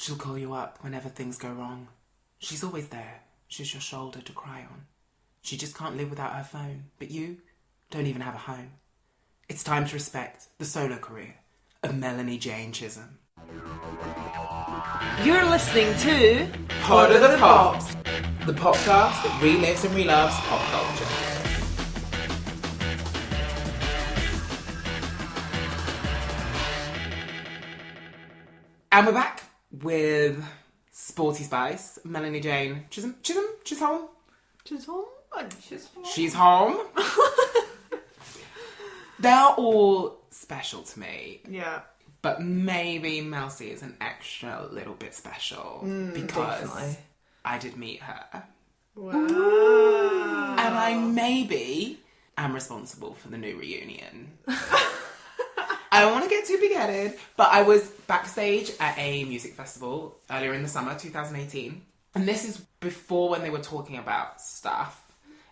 She'll call you up whenever things go wrong. She's always there. She's your shoulder to cry on. She just can't live without her phone. But you don't even have a home. It's time to respect the solo career of Melanie Jane Chisholm. You're listening to Pod of the Pops, the podcast that relives and reloves pop culture. And we're back with Sporty Spice, Melanie Jane Chisholm. She's home. She's home. They're all special to me. Yeah. But maybe Mel C is an extra little bit special because definitely. I did meet her. Wow. And I maybe am responsible for the new reunion. I don't want to get too big-headed, but I was backstage at a music festival earlier in the summer, 2018. And this is before when they were talking about stuff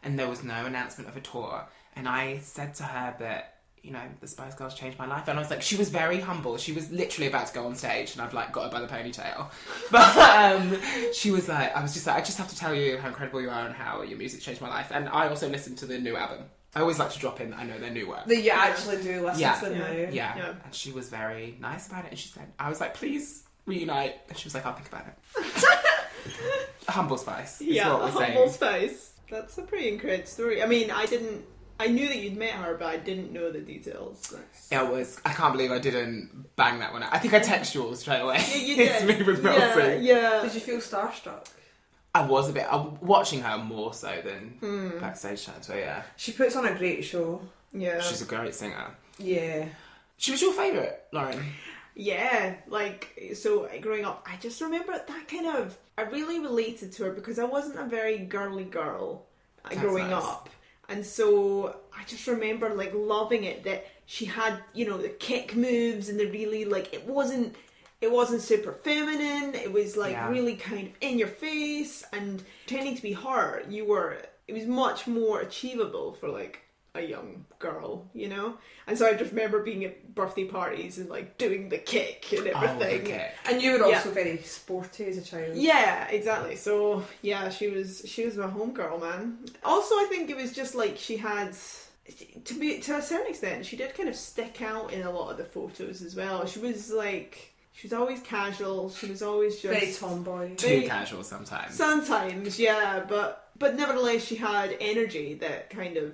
and there was no announcement of a tour. And I said to her that, you know, the Spice Girls changed my life. And I was like, she was very humble. She was literally about to go on stage and I've like got her by the ponytail. But she was like, I was just like, I just have to tell you how incredible you are and how your music changed my life. And I also listened to the new album. I always like to drop in that I know their new work. That you actually do listen to them now. Yeah. And she was very nice about it. And she said, I was like, please reunite. And she was like, I'll think about it. Humble Spice is what we're saying. Humble Spice. That's a pretty incredible story. I mean, I knew that you'd met her, but I didn't know the details. I can't believe I didn't bang that one out. I think I texted you all straight away. Yeah, you It's did. me with Mel C. Yeah. Did you feel starstruck? I was a bit. Watching her more so than backstage time, so yeah. She puts on a great show. Yeah. She's a great singer. Yeah. She was your favourite, Lauren? Yeah, so growing up, I just remember that I really related to her because I wasn't a very girly girl growing nice. up. And so I just remember loving it that she had, the kick moves and the really it wasn't super feminine. It was really kind of in your face, and pretending to be her, it was much more achievable for a young girl, And so I just remember being at birthday parties and doing the kick and everything. The kick. And you were also very sporty as a child. Yeah, exactly. So yeah, she was my homegirl, man. Also, I think it was just she had to a certain extent, she did kind of stick out in a lot of the photos as well. She was always casual. She was always just Very tomboy. Too casual sometimes. Sometimes, yeah, but nevertheless, she had energy that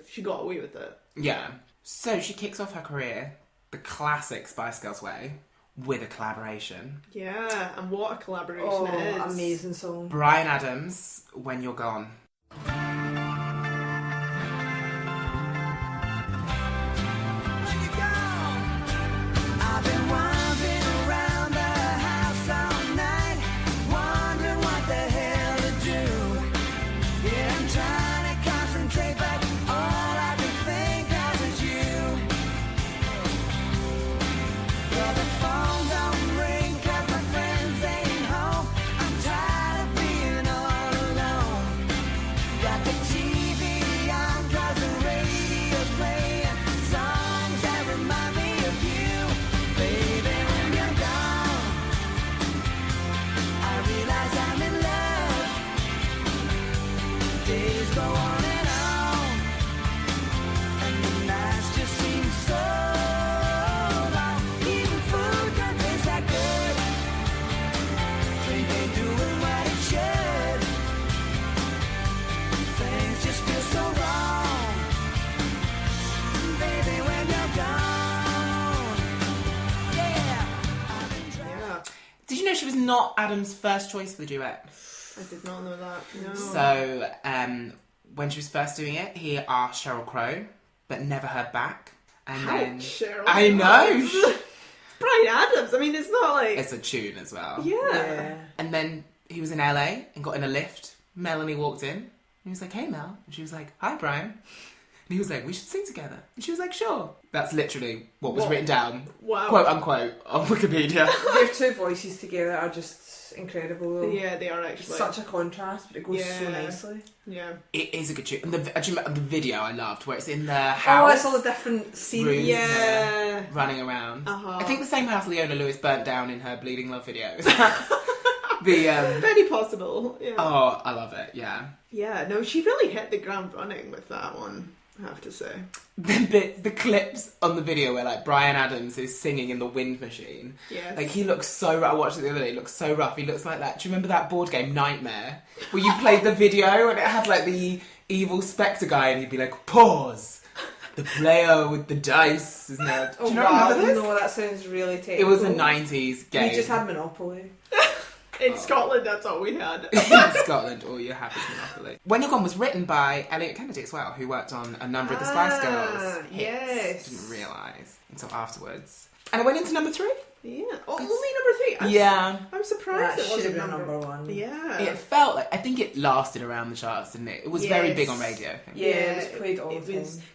she got away with it. Yeah. So she kicks off her career the classic Spice Girls way with a collaboration. Yeah, and what a collaboration it is. Amazing song. Bryan Adams, When You're Gone. She was not Adam's first choice for the duet. I did not know that, no. So, when she was first doing it, he asked Sheryl Crow, but never heard back. And then Cheryl I know! It's Bryan Adams, I mean, it's not It's a tune as well. Yeah. And then he was in LA and got in a lift. Melanie walked in, and he was like, hey Mel. And she was like, hi Bryan. And he was like, we should sing together. And she was like, sure. That's literally what was written down, quote unquote, on Wikipedia. Their two voices together are just incredible though. Yeah, they are actually. It's such a contrast, but it goes so nicely. Yeah. It is a good tune. And the video I loved, where it's in the house. Oh, it's all the different scenes. Yeah. Running around. Uh-huh. I think the same house Leona Lewis burnt down in her Bleeding Love video. Very possible. Yeah. Oh, I love it. Yeah. Yeah. No, she really hit the ground running with that one, I have to say. The clips on the video where like Bryan Adams is singing in the wind machine. Yes. Like he looks so rough. I watched it the other day. He looks so rough. He looks like that. Do you remember that board game Nightmare where you played the video and it had like the evil spectre guy and he'd be like, pause. The player with the dice is now. Do you not remember this? No, that sounds really terrible. It was a 90s game. We just had Monopoly. In Scotland, that's all we had. In Scotland, all you have is Monopoly. When You're Gone was written by Elliot Kennedy as well, who worked on a number of the Spice Girls hits. Yes. Didn't realise until afterwards. And it went into number 3. Yeah. Oh, only number 3. Yeah. I'm surprised That it should wasn't have been number 1. Yeah. It felt like, I think it lasted around the charts, didn't it? It was very big on radio, I think. Yeah, it was played all the time.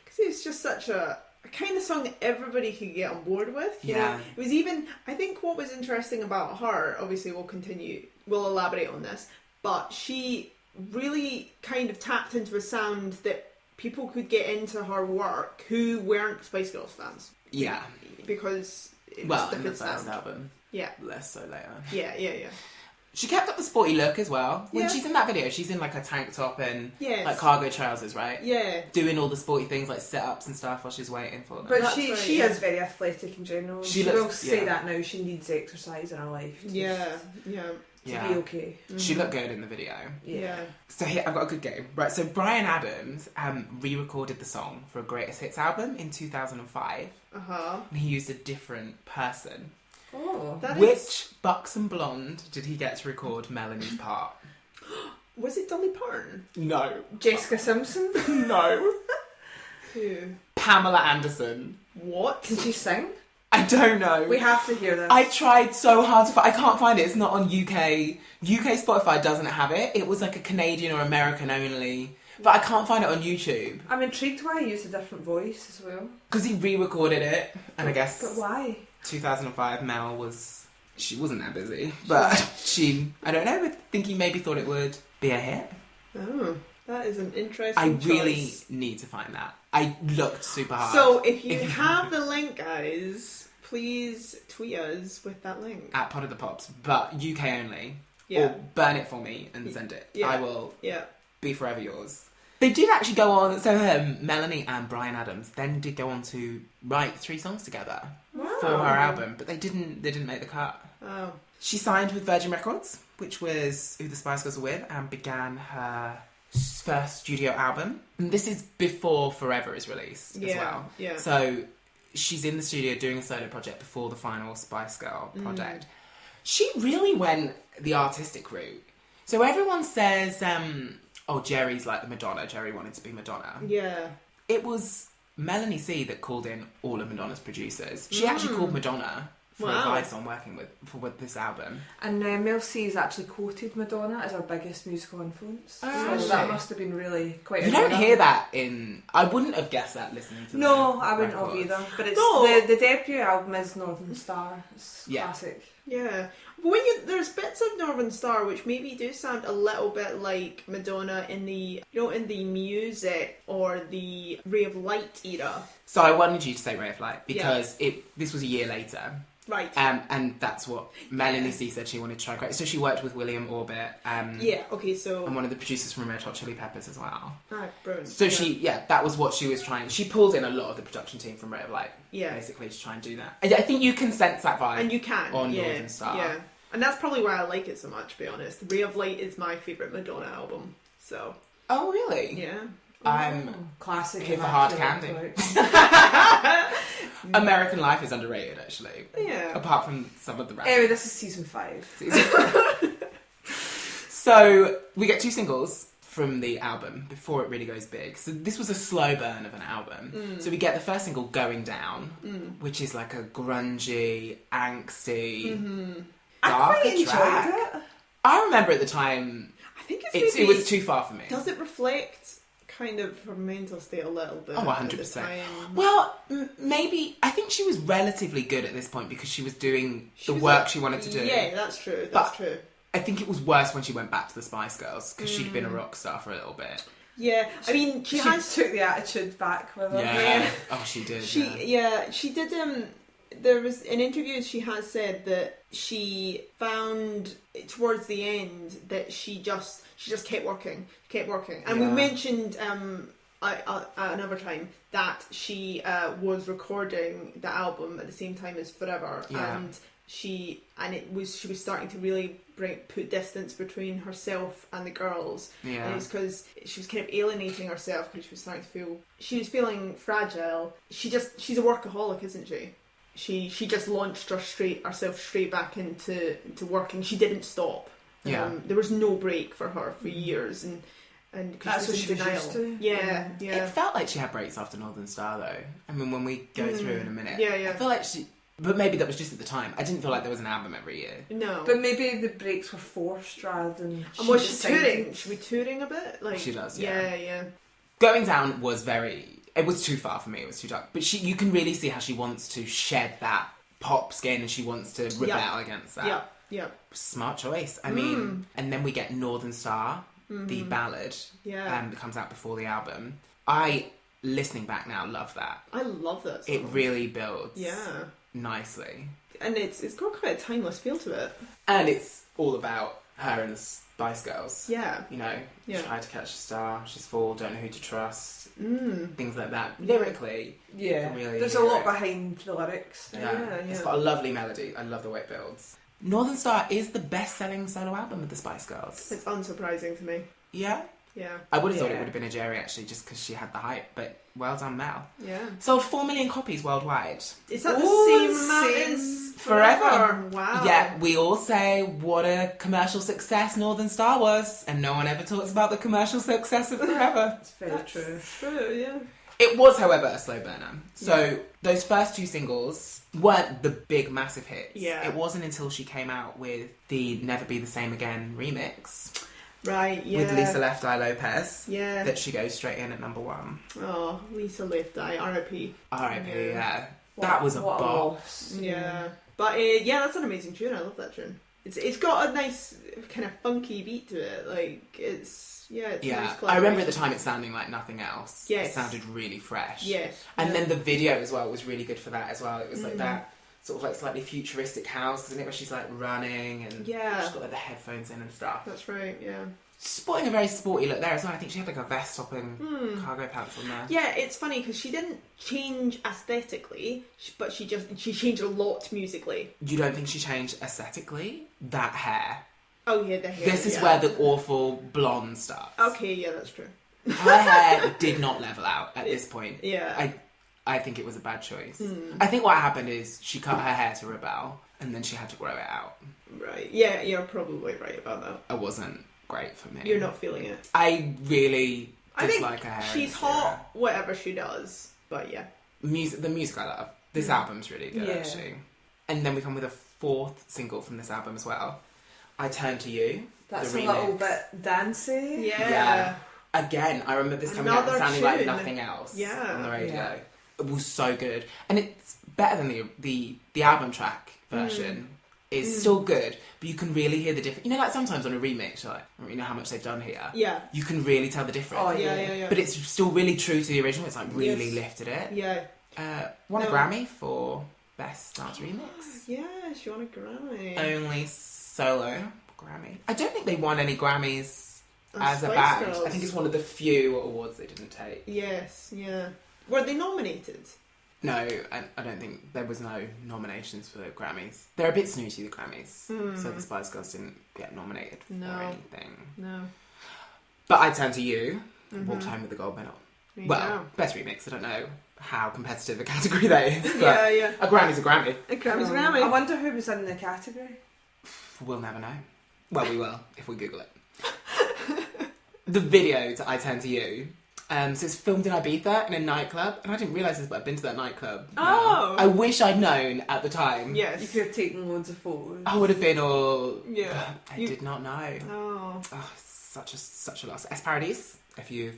Because it was just such a kind of song that everybody could get on board with. You Yeah. know? It was even, I think what was interesting about her, obviously we'll elaborate on this, but she really kind of tapped into a sound that people could get into her work who weren't Spice Girls fans. Yeah. Because it was Well, a in the different first sound. album. Yeah. Less so later. Yeah. She kept up the sporty look as well. When Yeah. she's in that video, she's in like a tank top and Yes. like cargo trousers, right? Yeah. Doing all the sporty things like sit-ups and stuff while she's waiting for them. But That's she right, she yeah. is very athletic in general. She She looks- will say yeah. that now. She needs exercise in her life to, Yeah. to be okay. She looked good in the video. Yeah. So here, I've got a good game. Right, so Bryan Adams re-recorded the song for a Greatest Hits album in 2005. Uh-huh. And he used a different person. Oh. That Which is... buxom blonde did he get to record Melanie's part? Was it Dolly Parton? No. Jessica Simpson? No. Who? Pamela Anderson. What? Can she sing? I don't know. We have to hear this. I tried so hard to find. I can't find it. It's not on UK. UK Spotify doesn't have it. It was like a Canadian or American only. But I can't find it on YouTube. I'm intrigued why he used a different voice as well. Because he re-recorded it. And I guess But why? 2005 Mel was... She wasn't that busy. But she... I don't know. I think he maybe thought it would be a hit. Oh, that is an interesting I really choice. need to find that. I looked super hard. So if you have the link, guys, please tweet us with that link. At Pod of the Pops. But UK only. Yeah. Or burn it for me and send it. Yeah. I will... Yeah. Be forever yours. They did actually go on, so Melanie and Bryan Adams then did go on to write 3 songs together for her album, but they didn't make the cut. Oh. She signed with Virgin Records, which was who the Spice Girls were with, and began her first studio album. And this is before Forever is released as well. Yeah. So she's in the studio doing a solo project before the final Spice Girl project. She really went the artistic route. So everyone says, oh, Jerry's like the Madonna. Jerry wanted to be Madonna. Yeah. It was Melanie C that called in all of Madonna's producers. She actually called Madonna for advice on working with this album. And Mel C has actually quoted Madonna as her biggest musical influence. Oh, so that really? must have been really quite You don't hear that in... I wouldn't have guessed that listening to No, the I wouldn't have records. either. But it's No. the debut album is Northern Star. It's Yeah. classic. Yeah. But there's bits of Northern Star which maybe do sound a little bit like Madonna in the, in the music or the Ray of Light era. So I wanted you to say Ray of Light because this was a year later. Right. And that's what Melanie C said she wanted to try to create. So she worked with William Orbit. Yeah, okay, so... And one of the producers from Red Hot Chili Peppers as well. Ah, brilliant. So that was what she was trying. She pulled in a lot of the production team from Ray of Light, Yeah. basically, to try and do that. I think you can sense that vibe. And you can, on yeah. Northern Star. Yeah. And that's probably why I like it so much, to be honest. Ray of Light is my favourite Madonna album, so... Oh, really? Yeah. I'm Classic. here for and hard actually candy. like- American Life is underrated, actually. Yeah. Apart from some of the rap. Anyway, this is season 5. So we get 2 singles from the album before it really goes big. So this was a slow burn of an album. So we get the first single, Going Down, which is like a grungy, angsty, darker I enjoyed track. it. I remember at the time I think it's it was too far for me. Does it reflect kind of her mental state a little bit? Oh, at the 100%. time? Well, maybe... I think she was relatively good at this point because she was doing She the was work like- she wanted to do. Yeah, that's true. But- That's true. I think it was worse when she went back to the Spice Girls because she'd been a rock star for a little bit. Yeah, I mean, she She has... took the attitude back with her. Yeah. Oh, she did. She yeah. she did there was in interviews she has said that she found towards the end that she just kept working, and we mentioned at another time that she was recording the album at the same time as Forever, and she was starting to really put distance between herself and the girls, and it was because she was kind of alienating herself because she was feeling fragile. She's a workaholic, isn't she? She just launched herself straight back into working. She didn't stop. There was no break for her for years, and that's what she was used to. Yeah. It felt like she had breaks after Northern Star, though. I mean, when we go through in a minute, I feel like she. But maybe that was just at the time. I didn't feel like there was an album every year. No. But maybe the breaks were forced rather than. And was she touring? Should we touring a bit? Like she does. Yeah. Going Down was very. It was too far for me. It was too dark. But you can really see how she wants to shed that pop skin and she wants to rebel against that. Yeah. Smart choice. I mean, and then we get Northern Star, the ballad. That comes out before the album. Listening back now, love that. I love that song. It really builds. Yeah. Nicely. And it's got quite a timeless feel to it. And it's all about her and the Spice Girls. Yeah. You know, try to catch a star, she's full, don't know who to trust. Things like that. Lyrically, really there's a lot behind the lyrics. Yeah. It's got a lovely melody. I love the way it builds. Northern Star is the best-selling solo album of the Spice Girls. It's unsurprising to me. Yeah? Yeah. I would have thought it would have been a Jerry, actually, just because she had the hype, but well done, Mel. Yeah. Sold 4 million copies worldwide. Is that the same amount as Forever? Wow. Yeah, we all say what a commercial success Northern Star was, and no one ever talks about the commercial success of Forever. It's very true. True, yeah. It was, however, a slow burner. So those first 2 singles weren't the big, massive hits. Yeah. It wasn't until she came out with the Never Be the Same Again remix. Right, yeah. With Lisa Left Eye Lopez. Yeah. That she goes straight in at number 1. Oh, Lisa Left Eye, R.I.P. R.I.P., yeah. That was a bop. Yeah. But that's an amazing tune. I love that tune. It's got a nice kind of funky beat to it. Like, it's nice. I remember at the time it sounding like nothing else. Yes. It sounded really fresh. Yes. And then the video as well was really good for that as well. It was like that sort of like slightly futuristic house, isn't it, where she's like running and she's got like the headphones in and stuff. That's right, yeah. Sporting a very sporty look there as well. I think she had like a vest top and cargo pants on there. Yeah, it's funny because she didn't change aesthetically, but she changed a lot musically. You don't think she changed aesthetically? That hair. Oh yeah, the hair. This is where the awful blonde starts. Okay, yeah, that's true. Her hair did not level out at this point. Yeah. I think it was a bad choice. I think what happened is she cut her hair to rebel and then she had to grow it out. Right. Yeah, you're probably right about that. It wasn't great for me. You're not feeling it. I really I dislike her hair. She's hot, whatever she does. But yeah. The music I love. This album's really good, actually. And then we come with a 4th single from this album as well. I Turn to You. That's the a remix. little bit dancey. Yeah. Again, I remember this coming out and sounding like nothing else on the radio. Yeah. It was so good. And it's better than the album track version. It's still good, but you can really hear the difference. You know, like sometimes on a remix, you're like, I don't really know how much they've done here. Yeah. You can really tell the difference. Oh, yeah. But it's still really true to the original. It's like really lifted it. Yeah. Won a Grammy for Best Dance Remix. Yeah, she won a Grammy. Only solo Grammy. I don't think they won any Grammys as a Spice band. Girls. I think it's one of the few awards they didn't take. Yes, yeah. Were they nominated? No, I don't think there was no nominations for Grammys. They're a bit snooty, the Grammys. So the Spice Girls didn't get nominated for anything. No. But I Turn to You, walked home with the gold medal. Well, best remix. I don't know how competitive a category that is. But yeah. A Grammy's a Grammy. A Grammy's a Grammy. I wonder who was in the category. We'll never know. Well, we will if we Google it. The video to I Turn to You. So it's filmed in Ibiza in a nightclub, and I didn't realise this, but I've been to that nightclub. Oh! I wish I'd known at the time. Yes. You could have taken loads of photos. I would have been all. Yeah. I did not know. Oh. Oh, such a loss. S Paradise, if you're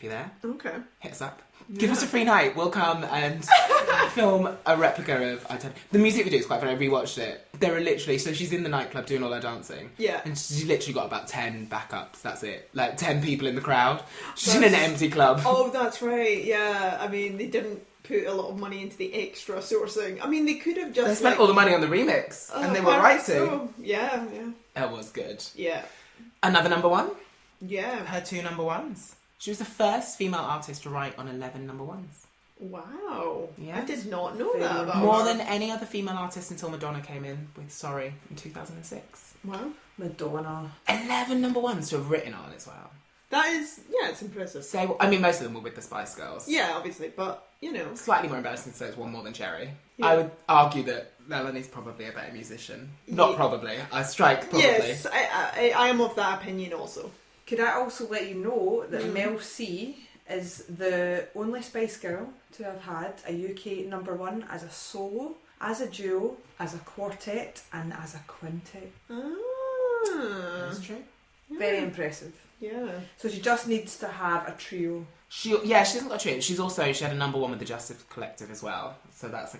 there, Okay. hit us up. Give us a free night. We'll come and film a replica of I Turn. The music video is quite fun. I rewatched it. There are literally, so she's in the nightclub doing all her dancing. Yeah. And she's literally got about 10 backups. That's it. Like 10 people in the crowd. She's in an empty club. Oh, that's right. Yeah. I mean, they didn't put a lot of money into the extra sourcing. I mean, they could have just They spent all the money on the remix, and they were right to. So. Yeah. It was good. Yeah. Another number one. Yeah. Her 2 number ones. She was the first female artist to write on 11 number ones. Wow. Yes. I did not know that about More her. than any other female artist until Madonna came in with Sorry in 2006. Wow. Madonna. 11 number ones to have written on as well. That is, yeah, it's impressive. So, I mean, most of them were with the Spice Girls. Yeah, obviously, but, you know. Slightly more embarrassing to say it's one more than Cherry. Yeah. I would argue that Melanie's probably a better musician. Not Yeah. probably. I strike probably. Yes, I am of that opinion also. Could I also let you know that Mm. Mel C is the only Spice Girl to have had a UK number one as a solo, as a duo, as a quartet, and as a quintet. Ah. That's true. Very impressive. Yeah. So she just needs to have a trio. She hasn't got a trio. She had a number one with the Justice Collective as well. So that's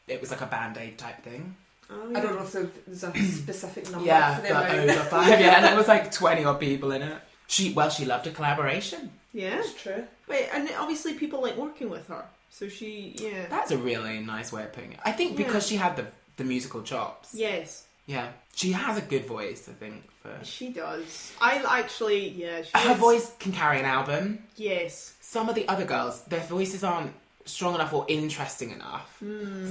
it was like a Band-Aid type thing. Oh, I don't know if there's a specific number Yeah, for but them. over 5. Yeah, and there was like 20 odd people in it. She loved a collaboration. Yeah. That's true. Wait, and obviously people like working with her. So yeah. That's a really nice way of putting it. I think because she had the musical chops. Yes. Yeah. She has a good voice, I think. She does. I actually, yeah. Her voice can carry an album. Yes. Some of the other girls, their voices aren't strong enough or interesting enough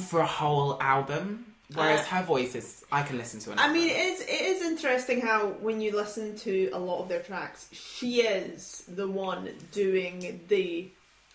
for a whole album. Whereas her voice is, I can listen to it. I mean, it is interesting how when you listen to a lot of their tracks, she is the one doing the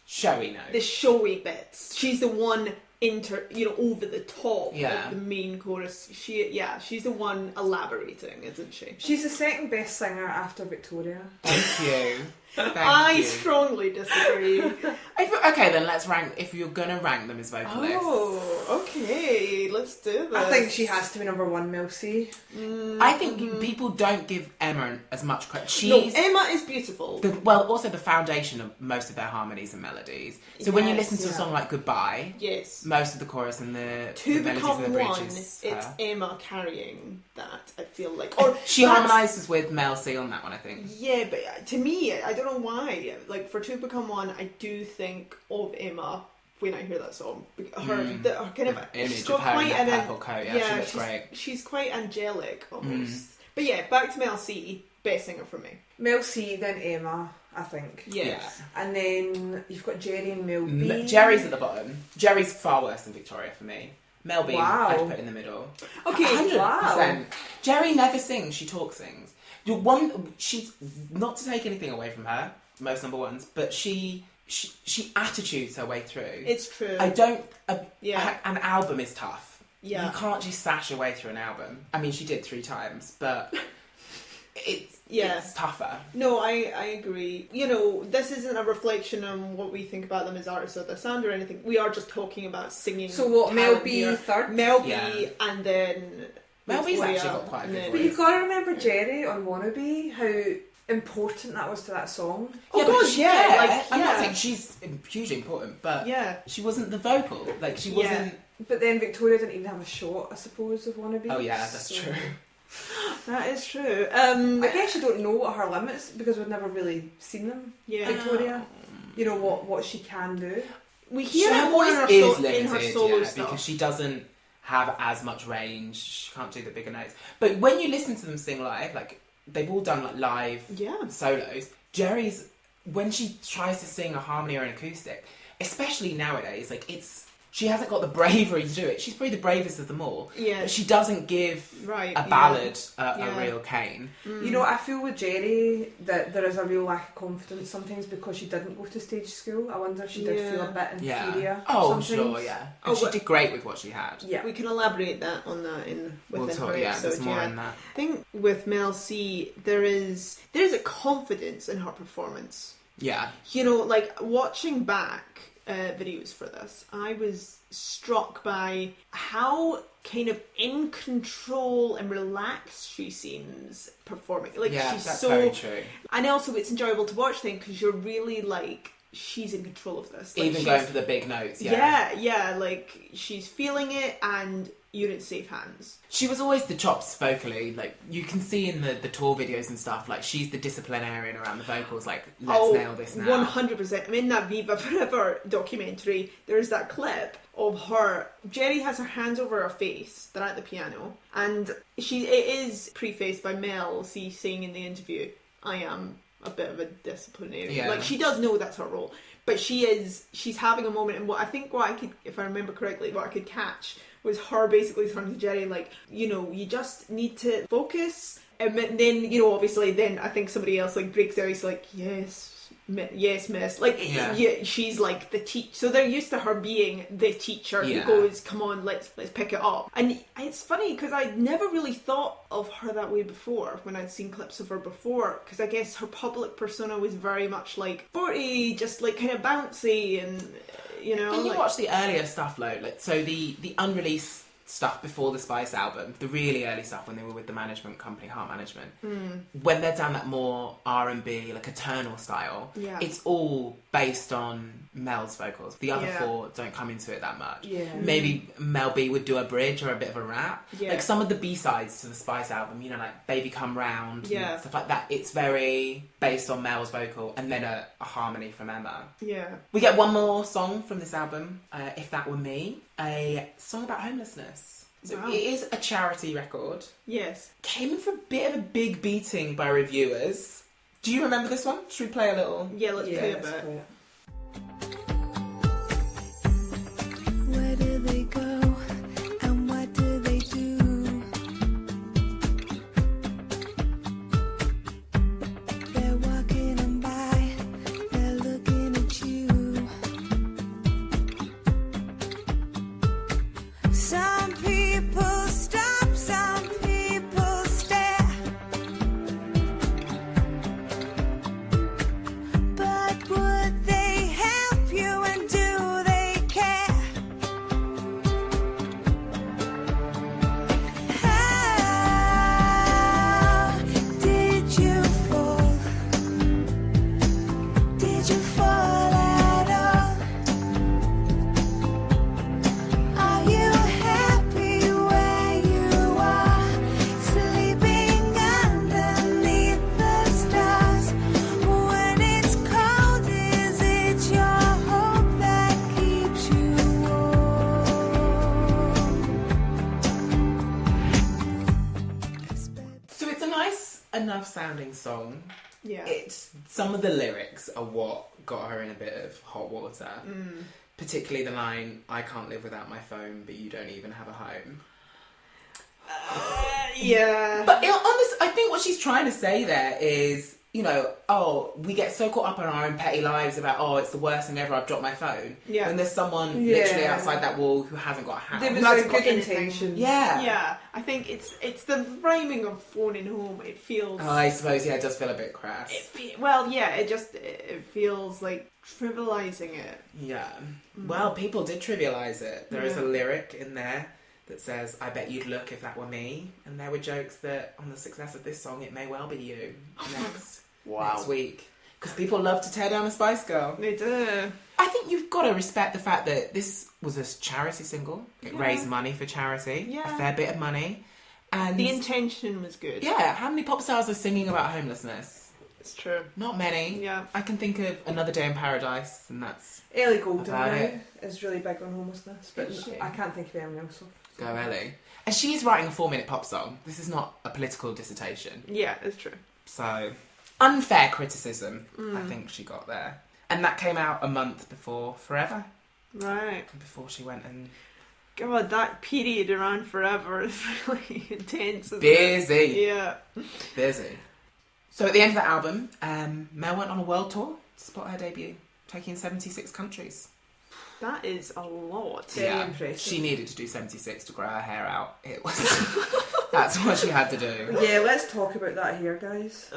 showy notes. the showy bits. She's the one over the top Yeah. of the main chorus. She's the one elaborating, isn't she? She's the second best singer after Victoria. Thank you. I you. strongly disagree. Okay, then let's rank. If you're gonna rank them as vocalists, Oh, okay. Let's do this. I think she has to be number one, Mel C. I think people don't give Emma as much credit. No, She's Emma is beautiful. also the foundation of most of their harmonies and melodies. So when you listen to a song like Goodbye, Yes. most of the chorus and the To melodies become and the one, bridges. it's Emma carrying that, I feel like. Or She that's- harmonises with Mel C on that one, I think. Yeah, but to me, I don't know why. Like, for To Become One, I do think of Emma when I hear that song. Her kind of... The image she's of got her in quite that an... purple coat, yeah, she looks she's, great. She's quite angelic, almost. But yeah, back to Mel C, best singer for me. Mel C, then Emma, I think. Yes. And then you've got Jerry and Mel B. Jerry's at the bottom. Jerry's far worse than Victoria for me. Mel B, Wow. I'd put in the middle. Okay, 100%. wow. Jerry never sings, she talk sings. She's, not to take anything away from her, most number ones, but she attitudes her way through. It's true. An album is tough. Yeah. You can't just sash your way through an album. I mean, she did 3 times, but it's tougher. No, I agree. You know, this isn't a reflection on what we think about them as artists or their sound or anything. We are just talking about singing. So what, Mel talent B here. third? Mel B, Yeah. and then Mel B's Victoria, actually got quite a and good then- But voice. you've got to remember Jerry on Wannabe, how important that was to that song. Oh Yeah, but god, yeah. I'm not yeah. saying she's hugely important, but Yeah. she wasn't the vocal. Like, she wasn't... But then Victoria didn't even have a shot, I suppose, of Wannabe. Oh yeah, that's so- true. That is true. I guess you don't know what her limits, because we've never really seen them. Yeah. Victoria. You know, what she can do. We hear Her it more in voice her, is in her limited, solo yeah, stuff. because she doesn't have as much range. She can't do the bigger notes. But when you listen to them sing live, like, they've all done like live Yeah. solos. Jerry's, when she tries to sing a harmony or an acoustic, especially nowadays, like, she hasn't got the bravery to do it. She's probably the bravest of them all. Yeah. But she doesn't give Right, a yeah. ballad Yeah. a real cane. You know, I feel with Jerry that there is a real lack of confidence sometimes because she didn't go to stage school. I wonder if she did feel a bit inferior. Yeah. Oh, sometimes. sure, yeah. Oh, And she but- did great with what she had. Yeah. We can elaborate that on that within her Yeah, episode. there's more yeah. in that. I think with Mel C, there's a confidence in her performance. Yeah. You know, like watching back videos for this, I was struck by how kind of in control and relaxed she seems performing. Like, Yeah, she's that's so, very true. and also it's enjoyable to watch things because you're really like, she's in control of this. Like, Even she's- going for the big notes, yeah. yeah, like she's feeling it, and you're in safe hands. She was always the chops vocally. Like, you can see in the tour videos and stuff, like, she's the disciplinarian around the vocals. Like, let's nail this now. 100%. I mean, that Viva Forever documentary, there's that clip of her. Jerry has her hands over her face. They're at the piano. And it is prefaced by Mel C saying in the interview, I am a bit of a disciplinarian. Yeah. Like, she does know that's her role. But she's having a moment, and what I could, if I remember correctly, what I could catch was her basically turning to Jerry like, you know, you just need to focus. And then, you know, obviously then I think somebody else like breaks out, he's like, yes miss. Like, yeah, she's like the teacher. So they're used to her being the teacher who goes, come on, let's pick it up. And it's funny because I'd never really thought of her that way before when I'd seen clips of her before, because I guess her public persona was very much like sporty, just like kind of bouncy, and you know. And you like, watch the earlier stuff, like so the unreleased stuff before the Spice album, the really early stuff when they were with the management company, Heart Management, when they're down that more R&B, like Eternal style, it's all based on Mel's vocals. The other four don't come into it that much. Maybe Mel B would do a bridge or a bit of a rap. Like some of the B-sides to the Spice album, you know, like Baby Come Round and stuff like that, it's very based on Mel's vocal and then a harmony from Emma. We get one more song from this album, If That Were Me, a song about homelessness. So it is a charity record. Yes. Came in for a bit of a big beating by reviewers. Do you remember this one? Should we play a little? Yeah, let's play a bit. Where do they go and what do they do? They're walking on by, they're looking at you. Some people stop, some people stare. But would they help you, and do they care? How did you fall? Did you fall at all? Are you happy where you are, sleeping underneath the stars? When it's cold, is it your hope that keeps you warm? So it's a nice enough sounding song. Yeah. It's some of the lyrics are what got her in a bit of hot water. Particularly the line, I can't live without my phone, but you don't even have a home. Yeah. But on this, I think what she's trying to say there is, you know, oh, we get so caught up in our own petty lives about, oh, it's the worst thing ever, I've dropped my phone. Yeah. And there's someone literally outside that wall who hasn't got a house. There was Hasn't a got good anything. intention. Yeah. I think it's the rhyming of phoning home. It feels. I suppose, it does feel a bit crass. It feels like trivializing it. Yeah. Well, people did trivialise it. There is a lyric in there that says, I bet you'd look if that were me. And there were jokes that on the success of this song, it may well be you next week. Because people love to tear down a Spice Girl. They do. I think you've got to respect the fact that this was a charity single. It raised money for charity. Yeah. A fair bit of money. And The intention was good. yeah, how many pop stars are singing about homelessness? It's true. Not many. Yeah. I can think of Another Day in Paradise, and that's Ellie Goulding About now it. is really big on homelessness, but Is she? I can't think of anyone else. Go Ellie. And she's writing a 4-minute pop song. This is not a political dissertation. Yeah, it's true. So, unfair criticism, I think she got there. And that came out a month before Forever. Right. Before she went and... God, that period around forever is really intense. Isn't Busy. It? Yeah. Busy. So at the end of the album, Mel went on a world tour to support her debut, taking 76 countries. That is a lot. Very impressive. She needed to do 76 to grow her hair out. It was... That's what she had to do. Yeah, let's talk about that here, guys.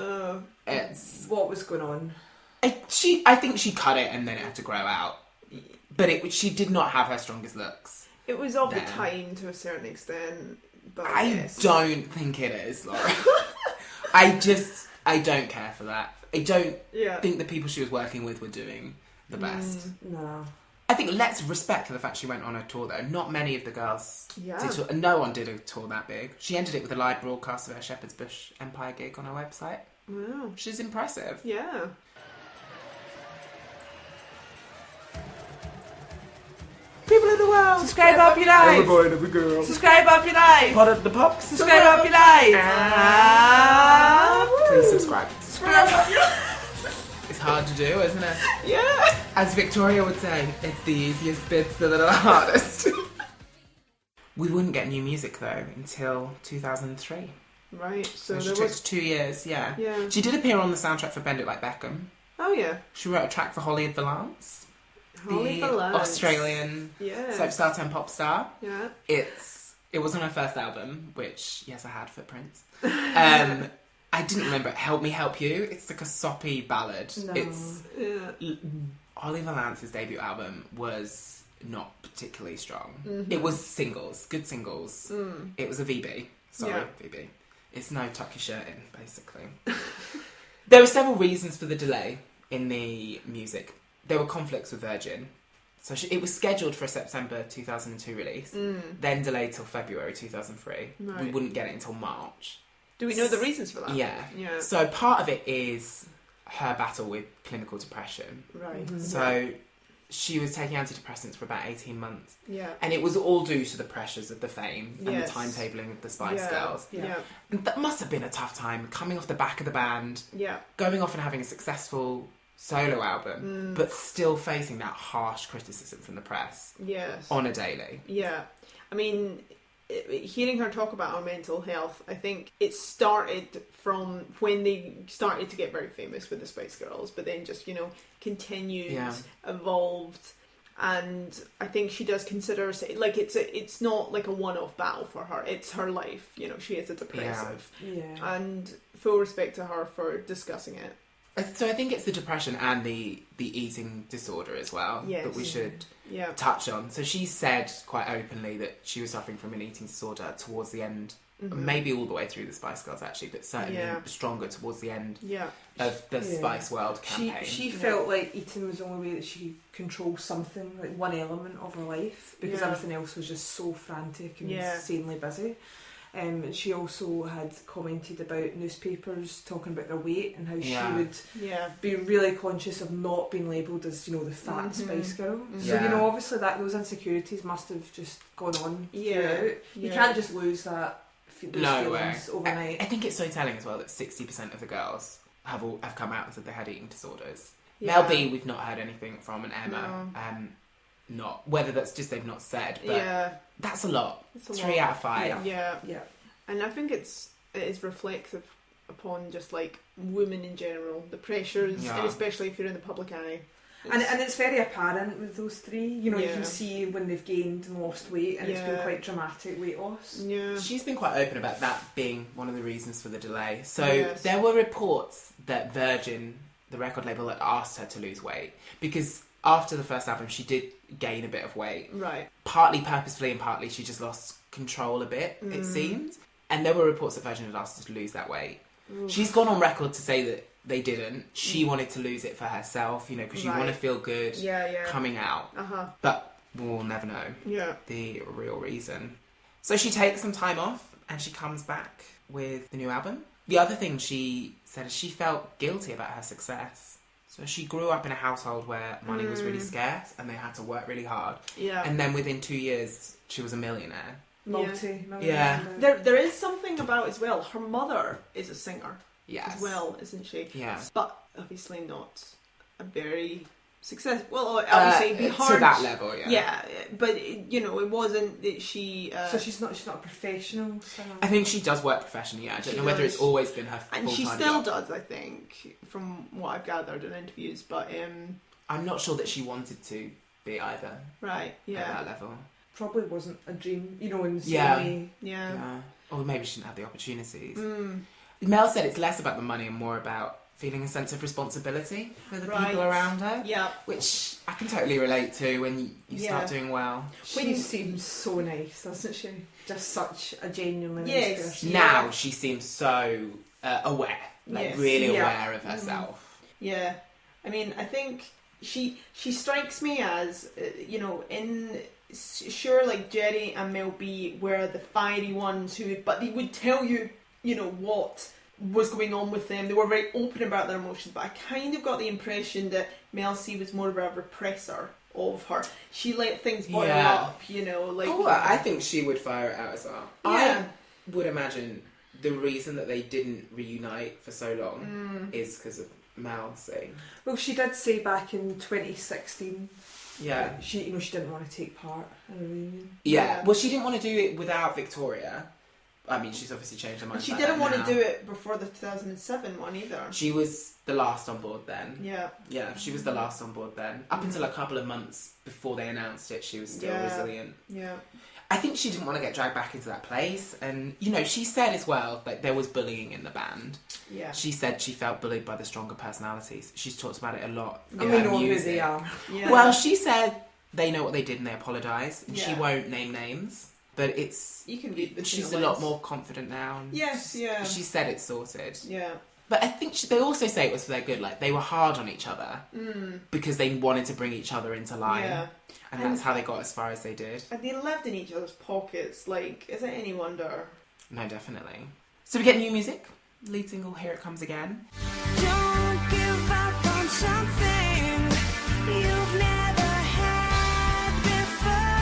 It's... What was going on? I think she cut it and then it had to grow out. But she did not have her strongest looks. It was of the Then. time to a certain extent. But I yes. don't think it is, Laura. I don't care for that. I don't Yeah. think the people she was working with were doing the best. No. I think let's respect the fact she went on a tour though. Not many of the girls Yeah. did tour. No one did a tour that big. She ended it with a live broadcast of her Shepherd's Bush Empire gig on her website. Wow. Which is impressive. Yeah. People in the world! Subscribe up your life. Every boy and every girl. Subscribe up your life. Pot of the pops. Subscribe up your life. Please subscribe. Subscribe up your life. It's hard to do, isn't it? Yeah. As Victoria would say, it's the easiest bits that are the hardest. We wouldn't get new music though until 2003. Right. So Which there took was. 2 years, yeah. Yeah. She did appear on the soundtrack for Bend It Like Beckham. Oh yeah. She wrote a track for Holly Valance, Holly the Valance. Australian Yeah. soap star turned pop star. Yeah. It was on her first album, which, yes, I had Footprints. I didn't remember it. Help Me Help You. It's like a soppy ballad. No. It's Yeah. Holly Valance's debut album was not particularly strong. Mhm. It was singles, good singles. Mm. It was a VB. Sorry, Yeah. VB. It's no tuck your shirt in, basically. There were several reasons for the delay in the music. There were conflicts with Virgin. So it was scheduled for a September 2002 release, then delayed till February 2003. We Right. wouldn't get it until March. Do we know the reasons for that? Yeah. Yeah. So part of it is her battle with clinical depression. Right. Mhm. So she was taking antidepressants for about 18 months. Yeah. And it was all due to the pressures of the fame and Yes. the timetabling of the Spice Yeah. Girls. Yeah. Yeah. And that must have been a tough time, coming off the back of the band, Yeah. going off and having a successful solo album, but still facing that harsh criticism from the press Yes. on a daily. Yeah. I mean, hearing her talk about her mental health, I think it started from when they started to get very famous with the Spice Girls, but then just, continued, Yeah. evolved. And I think she does consider, like, it's not like a one-off battle for her. It's her life. She is a depressive. Yeah. And full respect to her for discussing it. So I think it's the depression and the eating disorder as well Yes. that we should Yeah. touch on. So she said quite openly that she was suffering from an eating disorder towards the end, maybe all the way through the Spice Girls actually, but certainly Yeah. stronger towards the end Yeah. of the Yeah. Spice World campaign. She felt like eating was the only way that she could control something, like one element of her life, because Yeah. everything else was just so frantic and Yeah. insanely busy. And she also had commented about newspapers talking about their weight and how Yeah. she would Yeah. be really conscious of not being labelled as, the fat Mhm. Spice Girl. So, Yeah. obviously those insecurities must have just gone on Yeah. throughout. You Yeah. can't just lose those No way. feelings overnight. I think it's so telling as well that 60% of the girls have come out and said they had eating disorders. Yeah. Mel B, we've not heard anything from, and Emma, not whether that's just they've not said, but Yeah. that's a lot. It's a 3 lot. out of 5. Yeah. Yeah. And I think it is reflective upon just like women in general, the pressures, Yeah. and especially if you're in the public eye. And it's very apparent with those three. You Yeah. can see when they've gained and lost weight, and it's been Yeah. quite dramatic weight loss. Yeah. She's been quite open about that being one of the reasons for the delay. So Yes. there were reports that Virgin, the record label, had asked her to lose weight because after the first album she did gain a bit of weight, Right. partly purposefully and partly she just lost control a bit, it seemed. And there were reports that Virgin had asked her to lose that weight. She's gone on record to say that they didn't. She wanted to lose it for herself, because you want to Right. feel good Yeah. Yeah. coming out. Uh-huh. But we'll never know Yeah. the real reason. So she takes some time off and she comes back with the new album. The other thing she said is she felt guilty about her success. So she grew up in a household where money was really scarce and they had to work really hard. Yeah. And then within 2 years, she was a millionaire. Multi-millionaire. Yeah. There is something about as well. Her mother is a singer Yes. as well, isn't she? Yeah. But obviously not a very successful. Well, obviously it'd be hard to that level, yeah. Yeah, but it wasn't that she. So she's not a professional singer. I think she does work professionally. I don't She know whether does. it's always been her and full-time she still job. does, I think, from what I've gathered in interviews. But I'm not sure that she wanted to be either right, at yeah, that level. Probably wasn't a dream, in the same Yeah. way. yeah. Yeah. Or maybe she didn't have the opportunities. Mm. Mel said it's less about the money and more about feeling a sense of responsibility for the Right. people around her. Yeah. Which I can totally relate to when you start Yeah. doing well. She seems so nice, doesn't she? Just such a genuinely Yes. nice person. Yeah. Now she seems so aware, Yes. really Yeah. aware of herself. Yeah, I mean, I think she strikes me as, sure, like Jerry and Mel B were the fiery ones but they would tell you, what was going on with them. They were very open about their emotions, but I kind of got the impression that Mel C was more of a repressor of her. She let things boil up, I think she would fire it out as well. Yeah. I would imagine the reason that they didn't reunite for so long is because of Mel C. Well, she did say back in 2016 Yeah. she didn't want to take part in a reunion. Yeah. Well, she didn't want to do it without Victoria. I mean, she's obviously changed her mind. And she about didn't that want now. to do it before the 2007 one either. She was the last on board then. Yeah. Yeah, she was the last on board then. Up until a couple of months before they announced it, she was still resilient. Yeah. I think she didn't want to get dragged back into that place. And, she said as well that there was bullying in the band. Yeah. She said she felt bullied by the stronger personalities. She's talked about it a lot. And we know who they are. Yeah. Well, she said they know what they did and they apologise. And she Yeah. won't name names. But You can read between she's the a lot lines. more confident now. And Yes, yeah. She said it's sorted. Yeah. But I think they also say it was for their good. Like, they were hard on each other because they wanted to bring each other into line. Yeah. And that's how they got as far as they did. And they lived in each other's pockets. Like, is it any wonder? No, definitely. So we get new music. Lead single, Here It Comes Again. Don't give up on something you've never had before.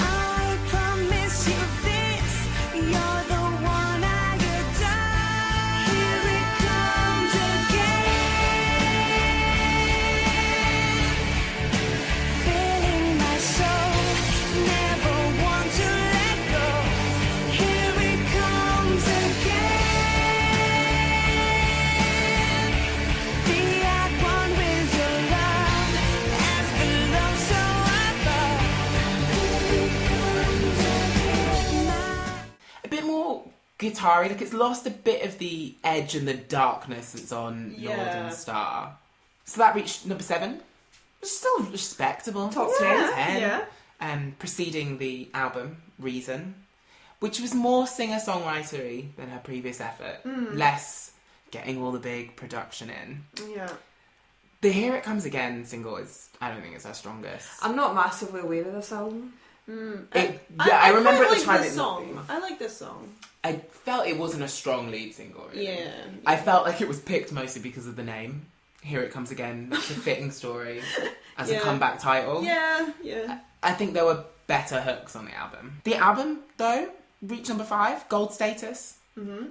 I promise you this, you're the one I adore. Here it comes again. Filling my soul, never want to let go. Here it comes again. Be at one with your love, as the love so above. Here it comes again. A bit more guitar-y. Like, it's lost a bit of the edge and the darkness that's on Yeah. Northern Star. So that reached number 7. Which is still respectable. Top Top 10. Yeah. Preceding the album, Reason, which was more singer-songwritery than her previous effort. Less getting all the big production in. Yeah. The Here It Comes Again single I don't think it's her strongest. I'm not massively aware of this album. I remember quite at the time this it not song. being. I like this song. I felt it wasn't a strong lead single, really. Yeah. I felt like it was picked mostly because of the name. Here It Comes Again. It's a fitting story as a Yeah. comeback title. Yeah. Yeah. I think there were better hooks on the album. The album, though, reached number 5, gold status,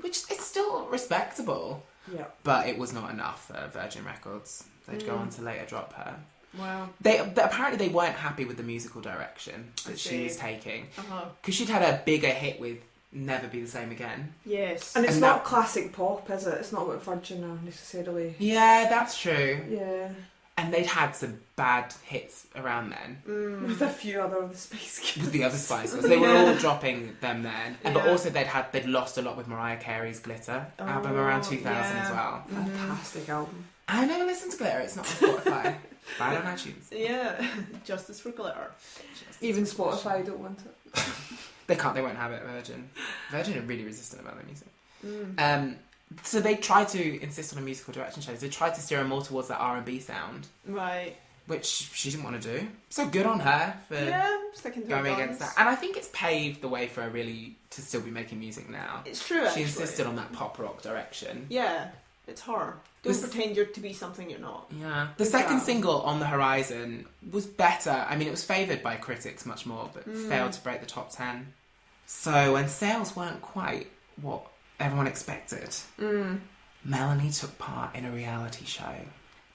which is still respectable. Yeah. But it was not enough for Virgin Records. They'd go on to later drop her. Wow. Apparently they weren't happy with the musical direction that she see. was taking. Uh-huh. Because she'd had a bigger hit with Never Be the Same Again. Yes. And it's And not that- classic pop, is it? It's not what Virgin are necessarily. Yeah, that's true. Yeah. And they'd had some bad hits around then. With a few other of the Spice Girls. With the other Spice Girls. They were all dropping them then. But Yeah. also they'd lost a lot with Mariah Carey's Glitter album around 2000 as yeah. well. Fantastic album. I never listened to Glitter, it's not on Spotify. Buy it on iTunes. Yeah. Justice for Glitter. Even Spotify don't want it. They won't have it, Virgin. Virgin are really resistant about their music. So they tried to insist on a musical direction change. They tried to steer her more towards that R&B sound, Right. which she didn't want to do. So good on her for Yeah. Sticking to her going against guns. that. And I think it's paved the way for her really to still be making music now. It's true. She Actually. insisted on that pop rock direction. Yeah. It's her. Don't This- pretend you're to be something you're not. Yeah. The Good second job. single, On the Horizon, was better. I mean, it was favoured by critics much more, but failed to break the top 10. So when sales weren't quite what everyone expected, Melanie took part in a reality show.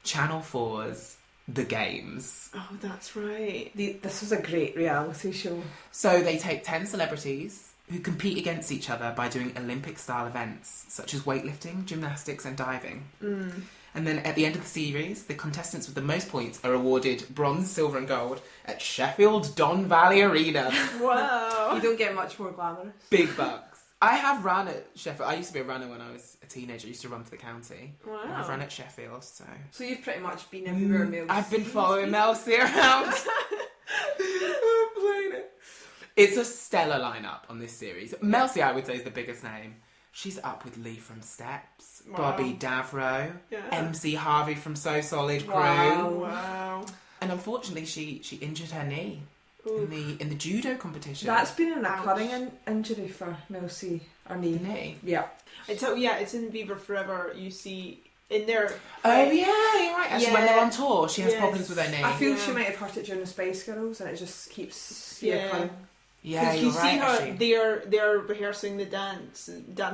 Channel 4's The Games. Oh, that's right. This was a great reality show. So they take 10 celebrities who compete against each other by doing Olympic-style events, such as weightlifting, gymnastics and diving. And then at the end of the series, the contestants with the most points are awarded bronze, silver and gold at Sheffield Don Valley Arena. Wow. You don't get much more glamorous. Big bucks. I have run at Sheffield. I used to be a runner when I was a teenager. I used to run for the county. Wow. And I've run at Sheffield, so... So you've pretty much been everywhere, Mel. I've been following Mel C around. Playing it. It's a stellar lineup on this series. Mel C, I would say, is the biggest name. She's up with Lee from Steps, Wow. Bobby Davro, Yeah. MC Harvey from So Solid Crew. Wow. Wow. And unfortunately, she injured her knee Ooh. in the judo competition. That's been an Ouch. occurring injury for Mel C. Or the knee. knee. Yeah. It's in Viva Forever. You see in there. Oh yeah, you're right. Actually, when Yeah. they're on tour, she has Yes. problems with her knee. I feel Yeah. she might have hurt it during the Spice Girls, and it just keeps Yeah. reoccurring. yeah, Because you're you see right. her, Actually. they're rehearsing the dance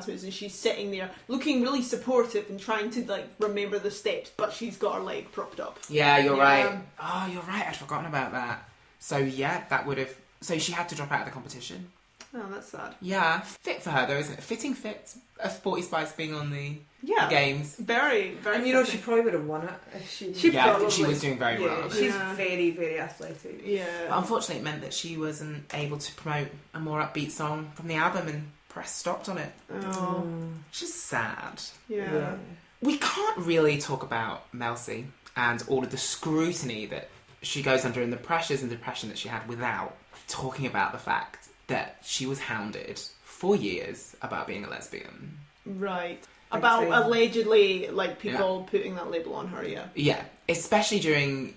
moves, and she's sitting there looking really supportive and trying to like remember the steps, but she's got her leg propped up. Yeah, you're Yeah. right. Oh, you're right. I'd forgotten about that. So yeah, that would have. So she had to drop out of the competition. Oh, that's sad. Yeah, fit for her though, isn't it? Fitting fit. A Sporty Spice being on the Yeah, games. very, very. And you know, she fitting. probably would have won it if she. She Yeah, I think probably- she was doing very well. She's Yeah. very, very athletic. But Yeah. unfortunately, it meant that she wasn't able to promote a more upbeat song from the album, and press stopped on it. Oh, Which is sad. yeah. We can't really talk about Mel C and all of the scrutiny that she goes under and the pressures and depression that she had without talking about the fact that she was hounded for years about being a lesbian. Right. Big About thing. allegedly, like people putting that label on her. Yeah. Yeah, especially during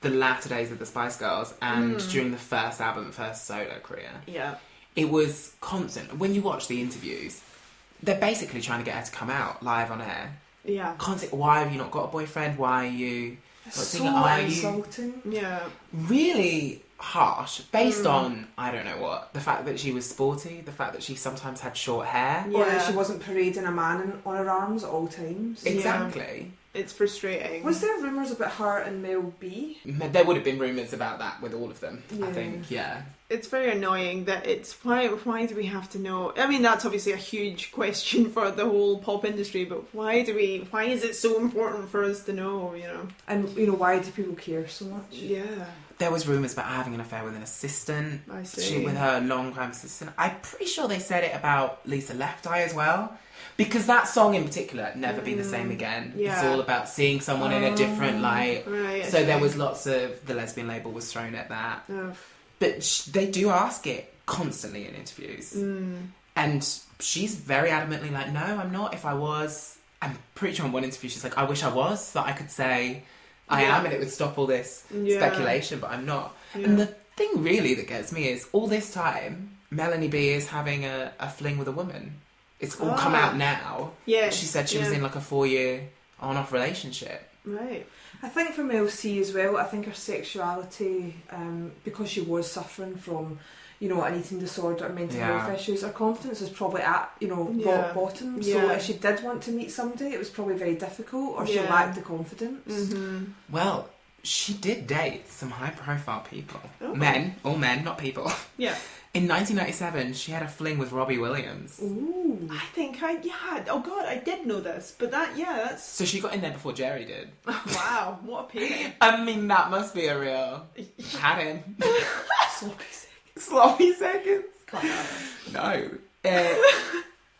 the latter days of the Spice Girls and during the first album, first solo career. Yeah. It was constant. When you watch the interviews, they're basically trying to get her to come out live on air. Yeah. Constant, why have you not got a boyfriend? Why are you not So singing? Are you insulting. Yeah. really harsh based on, I don't know what, the fact that she was sporty, the fact that she sometimes had short hair. Yeah. Or that she wasn't parading a man on her arms at all times. Exactly. It's frustrating. Was there rumours about her and Mel B? There would have been rumours about that with all of them, I Yeah. think, yeah. It's very annoying that it's why do we have to know? I mean, that's obviously a huge question for the whole pop industry, but why is it so important for us to know, you know? And, you know, why do people care so much? Yeah, There was rumours about her having an affair with an assistant. I see. With her long-time assistant. I'm pretty sure they said it about Lisa Left Eye as well. Because that song in particular, Never Be the Same Again, it's Yeah. all about seeing someone in a different light. Right. So there okay. was lots of, the lesbian label was thrown at that. Oh. But they do ask it constantly in interviews. And she's very adamantly like, no, I'm not. If I was, I'm pretty sure in one interview she's like, I wish I was, so that I could say I Yeah. am and it would stop all this Yeah. speculation, but I'm not. Yeah. And the thing really that gets me is all this time, Melanie B is having a fling with a woman. It's all come out now. Yeah. She said she was in like a 4-year on-off relationship. Right. I think for Mel C as well, I think her sexuality, because she was suffering from, you know, an eating disorder and mental Yeah. health issues, her confidence was probably at, you know, Yeah. rock bottom. So Yeah. if she did want to meet somebody, it was probably very difficult, or she Yeah. lacked the confidence. Mm-hmm. Well, she did date some high-profile people. Oh. Men, all men, not people. Yeah. In 1997, she had a fling with Robbie Williams. Ooh. I think oh god, I did know this, but that's So she got in there before Jerry did. wow, what a pain. I mean, that must be a real... Had him. Sloppy sex. Sloppy seconds. Can't have it. No.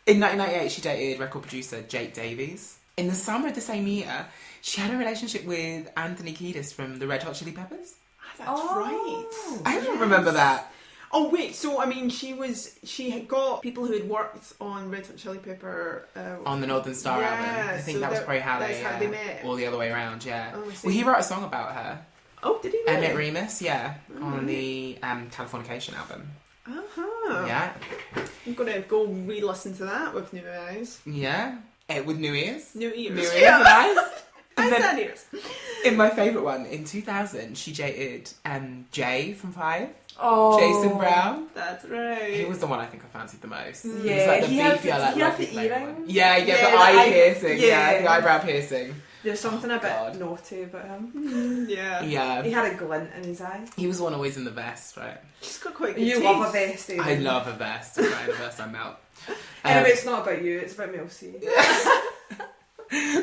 In 1998, she dated record producer Jake Davies. In the summer of the same year, she had a relationship with Anthony Kiedis from the Red Hot Chili Peppers. That's Oh. right. I don't remember that. Oh wait, so I mean, she had got people who had worked on Red Hot Chili Pepper On the Northern Star Yeah, album. I think so that was probably how that's they, how they met. or the other way around, yeah. Oh, I see. Well, he wrote a song about her. Oh, did he really? Emmett Remus, yeah, on the Californication album. Uh-huh. Yeah, I'm gonna go re-listen to that with new eyes. yeah. With new ears. New ears. New ears Yeah. and eyes. And Eyes then, and ears. in my favourite one, in 2000, she dated Jay from Five, Oh. Jason Brown. That's right. He was the one I think I fancied the most. Mm. He was like the he had beefier, the- like he had Rocky the Flavour one. earrings. Yeah, Yeah, the the eye eye- piercing. Yeah, yeah. the eyebrow piercing. There's something a bit God. naughty about him. Yeah. Yeah. He had a glint in his eye. He was the one always in the vest, right? She's got quite good You taste. love a vest, eh? I love a vest. If I had a vest, I'm out. Anyway, it's not about you, it's about Mel C.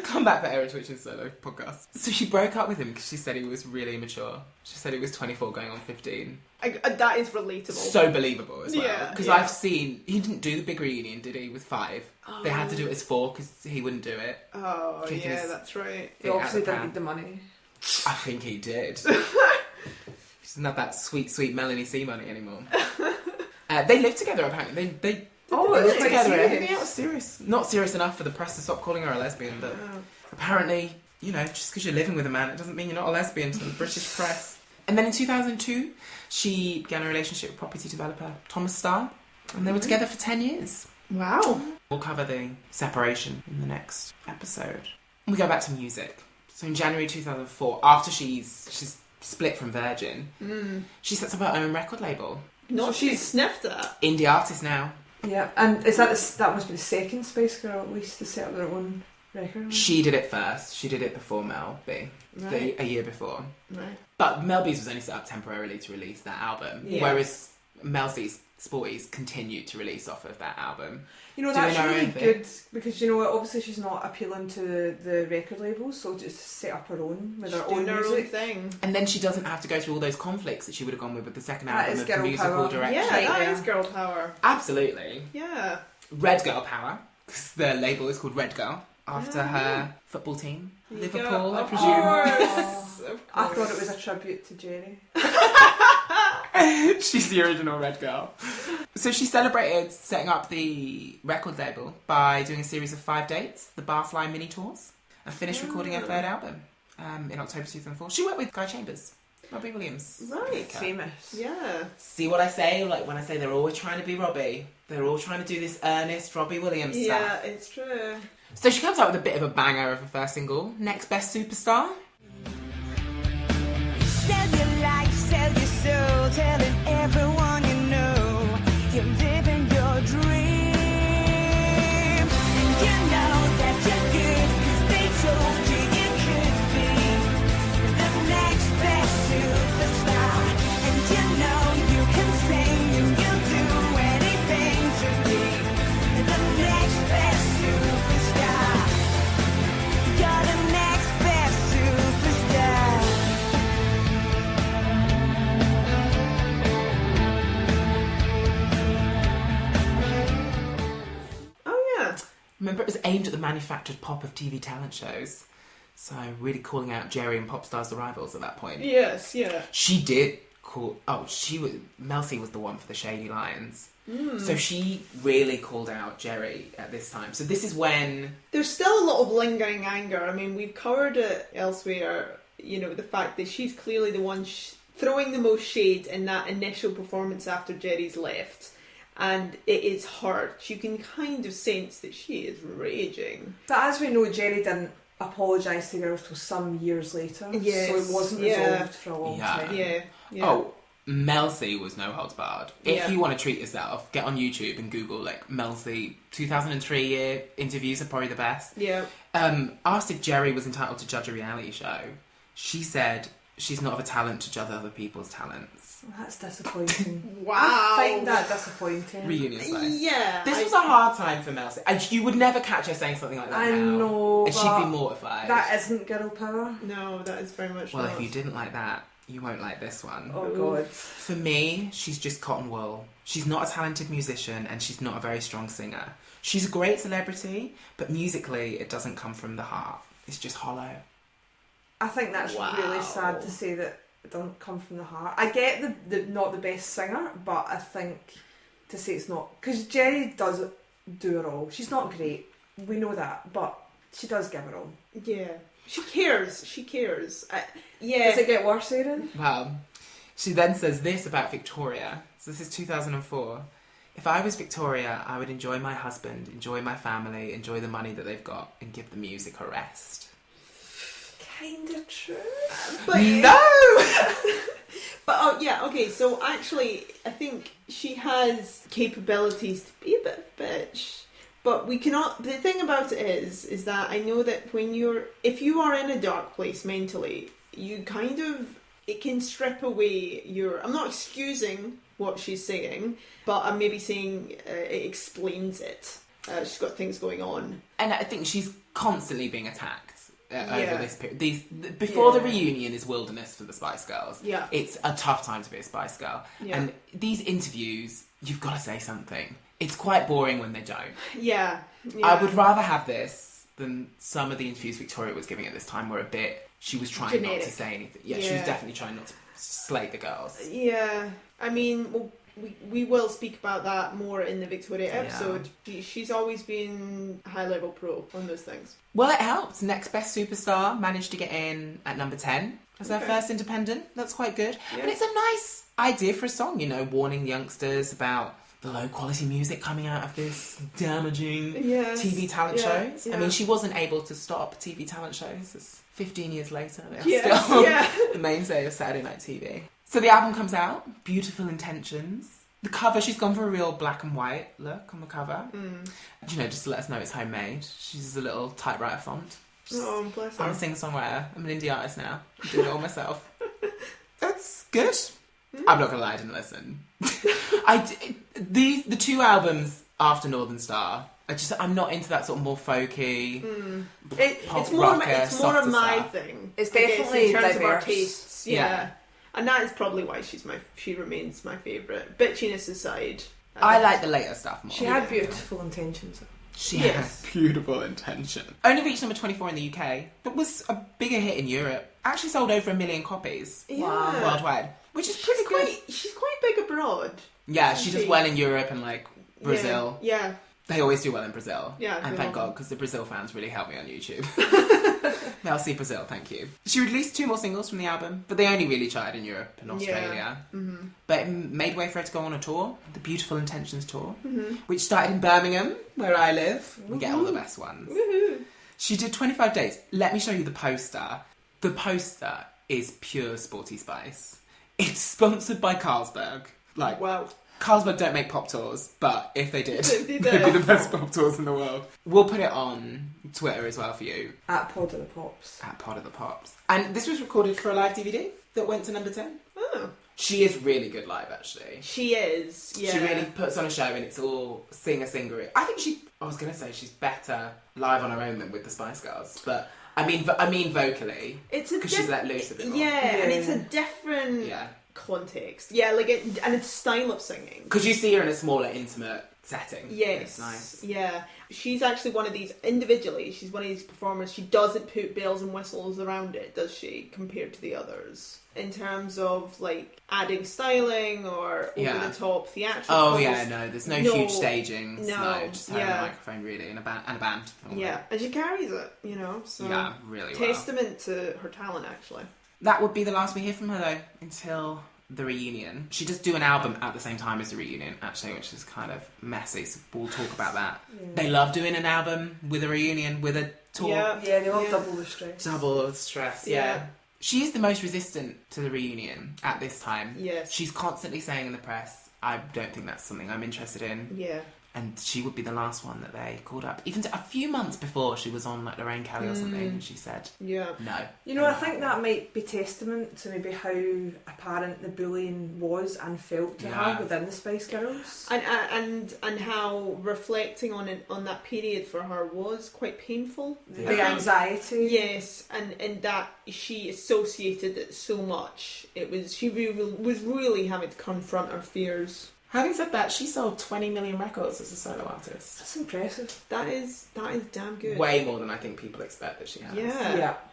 Come back for Erin Twitch's solo podcast. So she broke up with him because she said he was really immature. She said he was 24 going on 15. That is relatable. So believable as well. Yeah, Because yeah. I've seen... He didn't do the big reunion, did he, with Five? They had to do it as 4 because he wouldn't do it. Oh, Kicking yeah, his- that's right. He It obviously had the didn't pan. need the money. I think he did. He doesn't have that sweet, sweet Melanie C money anymore. They lived together, apparently. They Oh, They it's were quite together. serious. Everything else serious. Not serious enough for the press to stop calling her a lesbian, but apparently, you know, just because you're living with a man, it doesn't mean you're not a lesbian to the British press. And then in 2002, she began a relationship with property developer Thomas Starr, and they were together for 10 years. Wow. We'll cover the separation in the next episode. We go back to music. So in January 2004, after she's split from Virgin, she sets up her own record label. Not So she's she's- sniffed at. Indie artist now. Yeah, and is that must be the second Spice Girl at least to set up their own record label? She did it first. She did it before Mel B, Right. a year before. Right. But Mel B's was only set up temporarily to release that album, Yeah. whereas Mel C's Sporties continued to release off of that album. You know, doing that's her really own thing. good because, you know, obviously she's not appealing to the record labels, so just set up her own with her She's own doing her own music. thing. And then she doesn't have to go through all those conflicts that she would have gone with the second That album is of girl musical power. direction. Yeah, that Yeah. is girl power. Absolutely. Yeah. Red Girl Power, because the label is called Red Girl, after Yeah. her football team, There you Liverpool, go. I Of presume. course. Of I thought course. it was a tribute to Jerry. She's the original Red Girl. So she celebrated setting up the record label by doing a series of 5 dates, the Barfly mini tours, and finished recording her third album in October 2004. She worked with Guy Chambers, Robbie Williams. Right. Okay. Famous. Yeah. See what I say? Like when I say they're always trying to be Robbie, they're all trying to do this earnest Robbie Williams Yeah, stuff. it's true. So she comes out with a bit of a banger of her first single, Next Best Superstar. Sell your life, sell your soul, telling everyone you know you're living your dream. And you know that you're good, 'cause they told you you could be the next best superstar. And you know you can sing and you'll do anything to be the next best superstar. You're the next best superstar. Oh, yeah. Remember, it was aimed at the manufactured pop of TV talent shows. So really calling out Jerry and pop stars, the rivals at that point. Yes, yeah. She did call. Oh, Mel C was the one for the Shady Lions. So she really called out Jerry at this time. So this is when There's still a lot of lingering anger. I mean, we've covered it elsewhere, you know, the fact that she's clearly the one throwing the most shade in that initial performance after Jerry's left. And it is hurt. You can kind of sense that she is raging. But as we know, Jerry didn't apologise to girls till some years later. Yes, So it wasn't yeah. resolved for a long Yeah. time. Yeah, yeah. oh, Mel C was no holds barred. If Yeah. you want to treat yourself, get on YouTube and Google like Mel C 2003 year interviews are probably the best. Yeah. Asked if Jerry was entitled to judge a reality show, she said she's not of a talent to judge other people's talents. That's disappointing. Wow. I find that disappointing. Reunion spice. Yeah. This was a hard time for Mel C. And you would never catch her saying something like that I now. know, And she'd but be mortified. that isn't girl power. No, that is very much Well, not. if you didn't like that, you won't like this one. Oh god. For me, she's just cotton wool. She's not a talented musician and she's not a very strong singer. She's a great celebrity, but musically, it doesn't come from the heart. It's just hollow. I think that's really sad to say that it doesn't come from the heart. I get the not the best singer, but I think to say it's not, because Jerry does do her all. She's not great, we know that, but she does give her all. Yeah. She cares. She cares. Yeah. Does it get worse, Erin? Well, she then says this about Victoria. So this is 2004. If I was Victoria, I would enjoy my husband, enjoy my family, enjoy the money that they've got, and give the music a rest. Kinda true. But No! But oh yeah, okay. So actually, I think she has capabilities to be a bit of a bitch. But we cannot. The thing about it is that I know that if you are in a dark place mentally, you kind of, it can strip away your. I'm not excusing what she's saying, but I'm maybe saying it explains it. She's got things going on. And I think she's constantly being attacked over Yeah. this period. Before the Yeah. reunion is wilderness for the Spice Girls. Yeah. It's a tough time to be a Spice Girl. Yeah. And these interviews, you've got to say something. It's quite boring when they don't. Yeah. I would rather have this than some of the interviews Victoria was giving at this time were a bit... She was trying not Generic. to say anything. Yeah, she was Yeah. definitely trying not to slate the girls. Yeah. I mean, well, we will speak about that more in the Victoria episode. She's always been high level pro on those things. Well, it helped. Next Best Superstar managed to get in at number 10 as their first independent. That's quite good. Yeah. But it's a nice idea for a song, you know, warning youngsters about the low quality music coming out of this damaging TV talent shows. I mean, she wasn't able to stop TV talent shows. It's 15 years later. They're still the mainstay of Saturday Night TV. So the album comes out, Beautiful Intentions. The cover, she's gone for a real black and white look on the cover. You know, just to let us know it's homemade. She uses a little typewriter font. Oh, bless her. I'm a singer-songwriter. I'm an indie artist now. I'm doing it all myself. That's good. I'm not gonna lie, I didn't listen. The two albums after Northern Star, I'm not into that sort of more folky. It's more of my thing. It's definitely in terms of our diverse. tastes. Yeah. And that is probably why she remains my favourite. Bitchiness aside. I like the later stuff more. She had beautiful intentions. She had beautiful intention. Only reached number 24 in the UK, but was a bigger hit in Europe. Actually sold over 1 million copies worldwide, which is pretty good. She's quite big abroad. Yeah, she does well in Europe and like Brazil. Yeah. They always do well in Brazil. Yeah. And thank God, because the Brazil fans really help me on YouTube. Merci Brazil, thank you. She released 2 more singles from the album, but they only really charted in Europe and Australia. But it made way for her to go on a tour, the Beautiful Intentions tour, which started in Birmingham, where I live. We get all the best ones. She did 25 dates. Let me show you the poster. The poster is pure Sporty Spice. It's sponsored by Carlsberg. Like, wow. Carlsberg don't make pop tours, but if they did, They'd they'd be the best pop tours in the world. We'll put it on Twitter as well for you. At Pod of the Pops. At Pod of the Pops. And this was recorded for a live DVD that went to number 10. Oh. She is really good live, actually. She is, yeah. She really puts on a show and it's all singer-singery. I think she's better live on her own than with the Spice Girls, but I mean vocally. It's because she's let loose a bit more. Yeah, and it's a different context. Yeah, and it's style of singing. Because you see her in a smaller, intimate setting. Yes. It's nice. Yeah. She's actually one of these, individually, she's one of these performers, she doesn't put bells and whistles around it, does she, compared to the others? In terms of, like, adding styling or over-the-top theatrical. Oh, yeah, no, there's no huge staging. No, just her and a microphone, really, and a band. Yeah, and she carries it, you know, so... Yeah, really well. Testament to her talent, actually. That would be the last we hear from her, though, until the reunion. She does do an album at the same time as the reunion, actually, which is kind of messy, so we'll talk about that. Yeah. They love doing an album with a reunion, with a tour. Yeah, they love double the stress. Double the stress, yeah. She is the most resistant to the reunion at this time. Yes. She's constantly saying in the press, I don't think that's something I'm interested in. Yeah. And she would be the last one that they called up. Even a few months before, she was on like Lorraine Kelly or something, and she said, no. You know, I think that might be testament to maybe how apparent the bullying was and felt to her within the Spice Girls. And how reflecting on that period for her was quite painful. The anxiety. Yes, and that she associated it so much. She was really having to confront her fears. Having said that, she sold 20 million records as a solo artist. That's impressive. That is damn good. Way more than I think people expect that she has.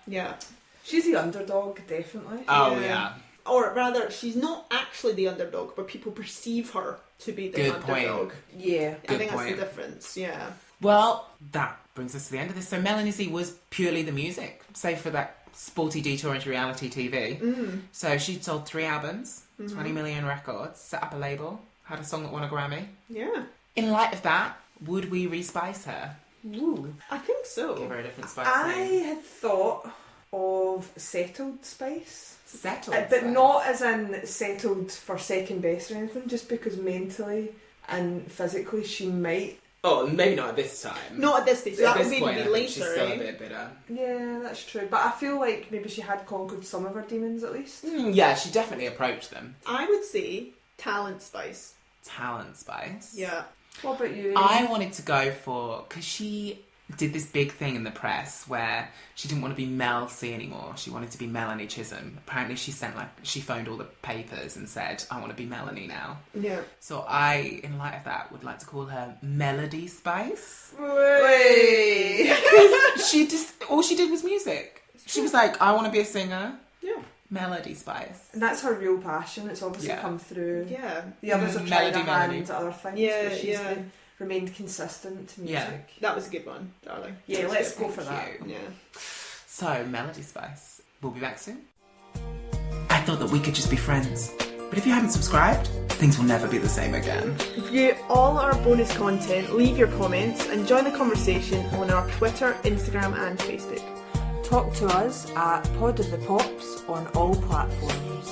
Yeah. She's the underdog, definitely. Oh, yeah. Or rather, she's not actually the underdog, but people perceive her to be the underdog. Point. Yeah. I think that's the difference, yeah. Well, that brings us to the end of this. So Melanie C was purely the music, save for that sporty detour into reality TV. So she'd sold 3 albums, 20 million records, set up a label, had a song that won a Grammy. Yeah. In light of that, would we respice her? Ooh. I think so. Give her a different spice I name. had thought of Settled Spice. Settled But Spice. not as in settled for second best or anything, just because mentally and physically she might. Oh, maybe not at this time. Not at this stage. At That this would point, be I think later. she's still a bit bitter. Yeah, that's true. But I feel like maybe she had conquered some of her demons at least. Yeah, she definitely approached them. I would say Talent Spice. Talent Spice. Yeah. What about you? I wanted to go for, because she did this big thing in the press where she didn't want to be Mel C anymore. She wanted to be Melanie Chisholm. Apparently she phoned all the papers and said, I want to be Melanie now. Yeah. So I, in light of that, would like to call her Melody Spice. Wait. All she did was music. She was like, I want to be a singer. Yeah. Melody Spice. And that's her real passion. It's obviously come through. Yeah. The others have tried their Melody. hands at other things, Yeah, but she's yeah. remained consistent to music. Yeah. That was a good one, darling. Yeah, That was let's good. go for that. Thank you. Yeah. So, Melody Spice. We'll be back soon. I thought that we could just be friends. But if you haven't subscribed, things will never be the same again. View all our bonus content, leave your comments, and join the conversation on our Twitter, Instagram, and Facebook. Talk to us at Pod of the Pops on all platforms.